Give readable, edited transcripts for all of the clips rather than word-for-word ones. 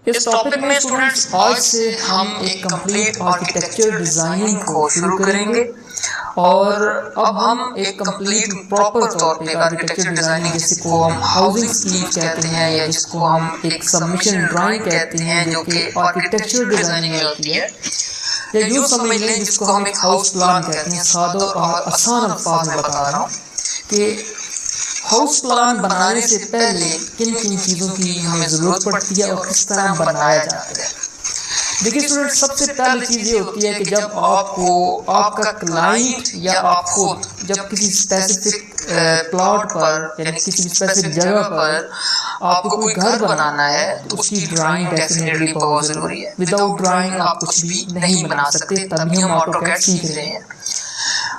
اس topic میں students آج سے ہم ایک کمپلیٹ آرکیٹیکچر ڈیزائننگ کو شروع کریں گے، اور اب ہم ایک کمپلیٹ پراپر طور پہ آرکیٹیکچر ڈیزائننگ جس کو ہم ہاؤسنگ اسکیمز کہتے ہیں یا جس کو ہم ایک سبمیشن ڈرائنگ کہتے ہیں جو کہ آرکیٹیکچر ڈیزائننگ میں ہوتی ہے، یا یوں سمجھ لیں جس کو ہم ایک ہاؤس پلان کہتے ہیں۔ سادہ اور آسان الفاظ میں بتا رہا ہوں کہ ہاؤس پلان بنانے سے پہلے کن کن چیزوں کی ہمیں ضرورت پڑتی ہے اور کس طرح بنایا جاتا ہے۔ دیکھیے اسٹوڈنٹ، سب سے پہلی چیز یہ ہوتی ہے کہ جب آپ کا کلائنٹ یا آپ خود جب کسی اسپیسیفک پلاٹ پر یعنی کسی اسپیسیفک جگہ پر آپ کو کوئی گھر بنانا ہے تو اس کی ڈرائنگ ڈیفینیٹلی بہت ضروری ہے۔ وداؤٹ ڈرائنگ آپ کچھ بھی نہیں بنا سکتے، تبھی ہم آٹو کیڈ سیکھ رہے ہیں۔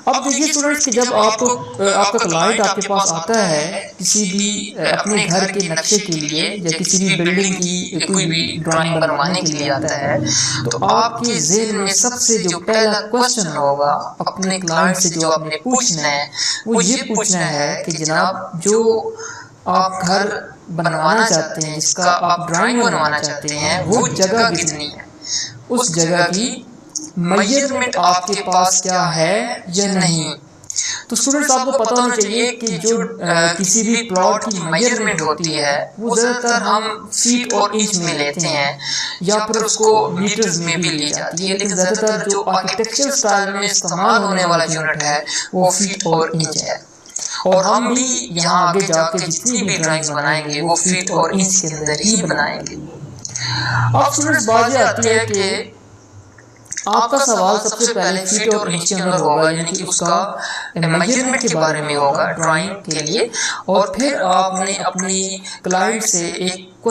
اب دیکھیے اسٹوڈنٹس کہ جب آپ کا کلائنٹ آپ کے پاس آتا ہے کسی بھی اپنے گھر کے نقشے کے لیے یا کسی بھی بلڈنگ کی کوئی بھی ڈرائنگ بنوانے کے لیے آتا ہے، تو آپ کے ذہن میں سب سے جو پہلا کوشچن ہوگا اپنے کلائنٹ سے جو آپ نے پوچھنا ہے وہ یہ پوچھنا ہے کہ جناب جو آپ گھر بنوانا چاہتے ہیں، جس کا آپ ڈرائنگ بنوانا چاہتے ہیں، وہ جگہ کتنی ہے، اس جگہ کی میجرمنٹ آپ کے پاس کیا ہے یا نہیں۔ تو اسٹوڈنٹس آپ کو پتہ ہونا چاہیے کہ جو کسی بھی پلاٹ کی میجرمنٹ ہوتی ہے وہ زیادہ تر ہم فیٹ اور انچ میں لیتے ہیں یا پھر اس کو میٹرز میں بھی لی جاتی ہے، لیکن زیادہ تر جو آرکیٹیکچر سٹائل میں استعمال ہونے والا یونٹ ہے وہ فیٹ اور انچ ہے، اور ہم بھی یہاں آگے جا کے جتنی بھی ڈرائنگز بنائیں گے وہ فیٹ اور انچ کے اندر ہی بنائیں گے۔ اب اسٹوڈنٹس بات یہ آتی ہے کہ آپ کا سوال سب سے پہلے فیٹ اور انچ کے اندر ہوگا، یعنی کہ اس کا میجرمنٹ کے بارے میں ہوگا ڈرائنگ کے لیے، اور پھر آپ نے اپنی کلائنٹ سے ایک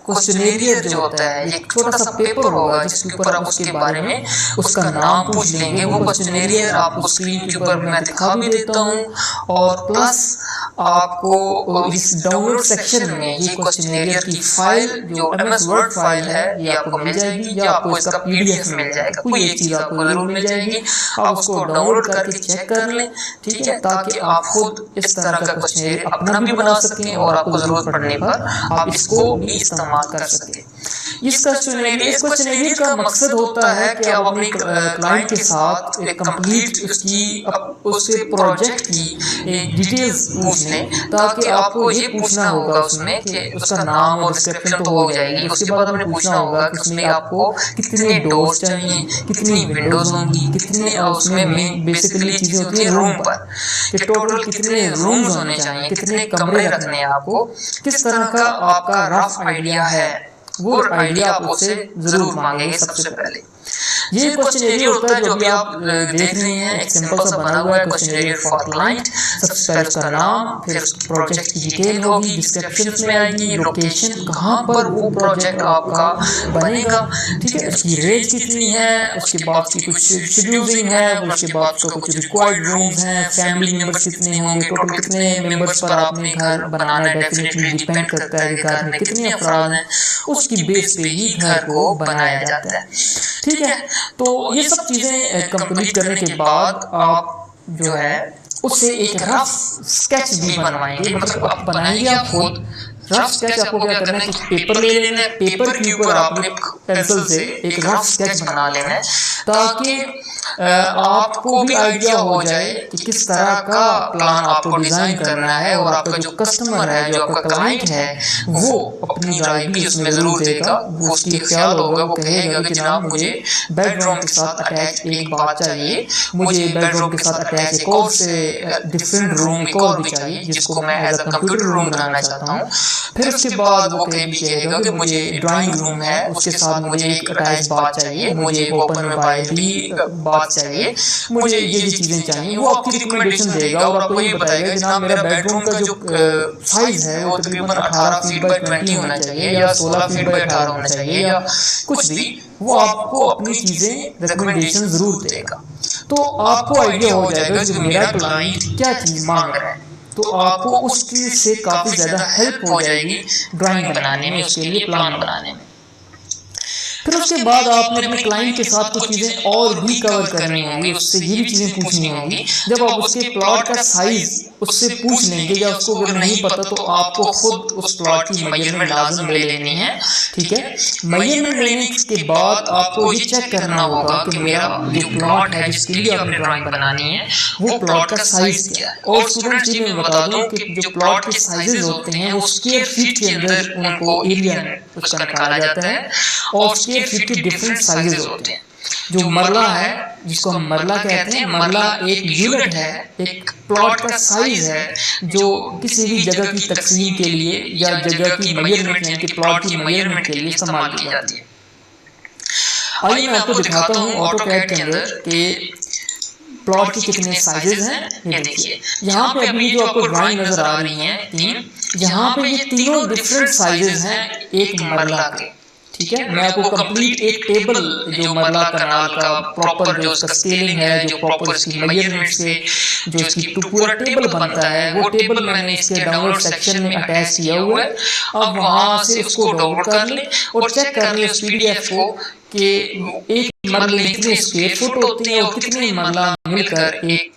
کوسچنیریئر جو ہوتا ہے، ایک چھوٹا سا پیپر ہوگا جس کے اوپر آپ اس کے بارے میں اس کا نام پوچھ لیں گے۔ وہ کوسچنیریئر آپ کو اسکرین کے اوپر میں دکھا بھی دیتا ہوں، اور پلس آپ کو اس ڈاؤن لوڈ سیکشن میں یہ کوسچنیریئر کی فائل جو MS Word فائل ہے یہ آپ کو مل جائے گی، یا آپ کو اس کا PDF مل جائے گا، کوئی ایک چیز آپ کو ضرور مل جائے گی۔ آپ اس کو ڈاؤن لوڈ کر کے چیک کر لیں، ٹھیک ہے، تاکہ آپ خود اس طرح کا کوسچنیریئر اپنا بھی بنا سکیں اور آپ کو ضرورت پڑنے پر آپ اس کو بھی استعمال کر سکیں۔ اس کوسچنیریئر کا مقصد ہوتا ہے کہ آپ اپنے کلائنٹ کے ساتھ ایک کمپلیٹ اس کے پروجیکٹ کی ڈیٹیلز پوچھ لیں، تاکہ آپ کو یہ پوچھنا ہوگا اس میں کہ اس کا نام اور ڈسکرپشن تو ہو جائے گی، اس کے بعد آپ نے پوچھنا ہوگا کہ اس میں آپ کو کتنے ڈورز چاہیے، کتنی ونڈوز ہوں گی، کتنے اس میں مین بیسیکلی چیزیں ہوتی ہیں روم پر، کہ ٹوٹل کتنے رومز ہونے چاہیے، کتنے کمرے رکھنے ہیں آپ کو، کس طرح کا آپ کا رف آئیڈیا ہے، وہ آئیڈیا آپ اسے ضرور مانگیں گے سب سے پہلے۔ یہ کوسچنیریئر ہوتا ہے جو ابھی آپ دیکھ رہے ہیں، ایک سمپل سا بنا ہوا ہے کوسچنیریئر فار کلائنٹ۔ سب سے پہلے اس کا نام، پھر پروجیکٹ کی ڈیٹیل ہوگی، ڈسکرپشن میں آئے گی، لوکیشن کہاں پر وہ پروجیکٹ آپ کا بنے گا، ٹھیک ہے، اس کی رینج کتنی ہے، اس کے بعد کی کچھ شیڈیولنگ ہے، اس کے بعد اس کا کچھ ریکوائرڈ رومز ہیں، فیملی ممبرس کتنے ہوں گے، ٹوٹل کتنے ممبرس پر آپ نے گھر بنانا ہے، ڈیفینیٹلی ڈیپینڈ کرتا ہے کہ گھر میں کتنے افراد ہیں، اس کی بیس پہ ہی گھر کو بنایا جاتا ہے، ٹھیک ہے۔ تو یہ سب چیزیں کمپلیٹ کرنے کے بعد آپ جو ہے اس سے ایک رف اسکیچ بھی بنوائیں گے، مطلب آپ بنائیں گے آپ خود رف اسکیچ۔ آپ کو کیا کرنا ہے کہ پیپر لے لینا ہے، پیپر کے اوپر آپ نے پینسل سے ایک رف اسکیچ بنا لینا ہے، تاکہ آپ کو بھی آئیڈیا ہو جائے کہ کس طرح کا پلان آپ کو ڈیزائن کرنا ہے، اور آپ کا جو کسٹمر ہے، جو آپ کا کلائنٹ ہے، وہ اپنی رائے بھی اس میں ضرور دے گا۔ وہ اس کی خیال ہوگا، وہ کہے گا کہ جناب مجھے بیڈ روم کے ساتھ اٹیچ ایک بات چاہیے، مجھے بیڈ روم کے ساتھ اٹیچ ایک اور سے ڈفرینٹ روم ایک اور بھی چاہیے جس کو میں ایز اے کمپیوٹر روم بنانا چاہتا ہوں۔ پھر اس کے بعد وہ کہے گا کہ مجھے ڈرائنگ روم ہے، اس کے ساتھ مجھے ایک اٹیچ بات چاہیے، مجھے ایک اوپن موبائل بھی بات چاہیے، مجھے یہ چیزیں چاہیے۔ وہ آپ کی ریکمنڈیشن دے گا اور آپ کو یہ بتائے گا جناب میرا بیڈ روم کا جو سائز ہے وہ تقریباً 18 فیٹ بائی 20 ہونا چاہیے، یا 16 فیٹ بائی 18 ہونا چاہیے، یا کچھ بھی۔ وہ آپ کو اپنی چیزیں ریکمنڈیشن ضرور دے گا، تو آپ کو آئیڈیا ہو جائے گا کہ میرا کلائنٹ کیا چیز مانگ رہا ہے، تو آپ کو اس چیز سے کافی زیادہ ہیلپ ہو جائے گی ڈرائنگ بنانے میں، اس کے لیے پلان بنانے میں۔ پھر اس کے بعد آپ نے اپنے کلائنٹ کے ساتھ کچھ چیزیں اور بھی کور کرنی ہوں گی، اس سے یہ بھی چیزیں پوچھنی ہوں گی۔ جب آپ اس کے پلاٹ کا سائز اس سے پوچھ لیں گے، یا اس کو اگر نہیں پتا تو آپ کو خود اس پلاٹ کی میجرمنٹ لازم لے لینی ہے، ٹھیک ہے۔ میجرمنٹ لینے کے بعد آپ کو یہ چیک کرنا ہوگا کہ میرا جو پلاٹ ہے جس کے لیے آپ نے ڈرائنگ بنانی ہے وہ پلاٹ کا سائز کیا ہے۔ اور اسٹوڈنٹس یہ میں بتا دوں کہ جو پلاٹ کے سائزز ہوتے ہیں وہ اسکوائر فٹ کے اندر ان کو ایریا اس کا نکالا جاتا ہے، اور اسکوائر فٹ کے ڈفرینٹ سائزز ہوتے ہیں۔ جو مرلہ ہے جس کو ہم مرلہ کہتے ہیں، مرلہ ایک یونٹ ہے، ایک پلاٹ کا سائز ہے جو کسی بھی جگہ کی تقسیم کے لیے یا جگہ کی میجرمنٹ یعنی کہ پلاٹ کی میجرمنٹ کے لیے استعمال کی جاتی ہے۔ آئیے میں آپ کو دکھاتا ہوں آٹو کیڈ کے اندر کہ پلاٹ کے کتنے سائزز ہیں۔ یہ دیکھیے یہاں پہ ابھی جو آپ کو ڈرائنگ نظر آ رہی ہیں تین، یہاں پہ یہ تینوں ڈفرینٹ سائزز ہیں ایک مرلہ کے، ٹھیک ہے۔ میں آپ کو کمپلیٹ ایک ٹیبل جو مرلہ کنال کا پراپر جو اس کا سکیلنگ ہے، جو پراپر اس کی میجرمنٹ سے جو اس کی پورا ٹیبل بنتا ہے، وہ ٹیبل میں نے اس کے ڈاؤن لوڈ سیکشن میں اٹیچ کیا ہوا ہے۔ اب وہاں سے اس کو ڈاؤن لوڈ کر لیں اور چیک کر لیں اس PDF کو کہ ایک مرلے میں کتنے اسکوائر فٹ ہوتے ہیں اور کتنے مرلہ مل کر ایک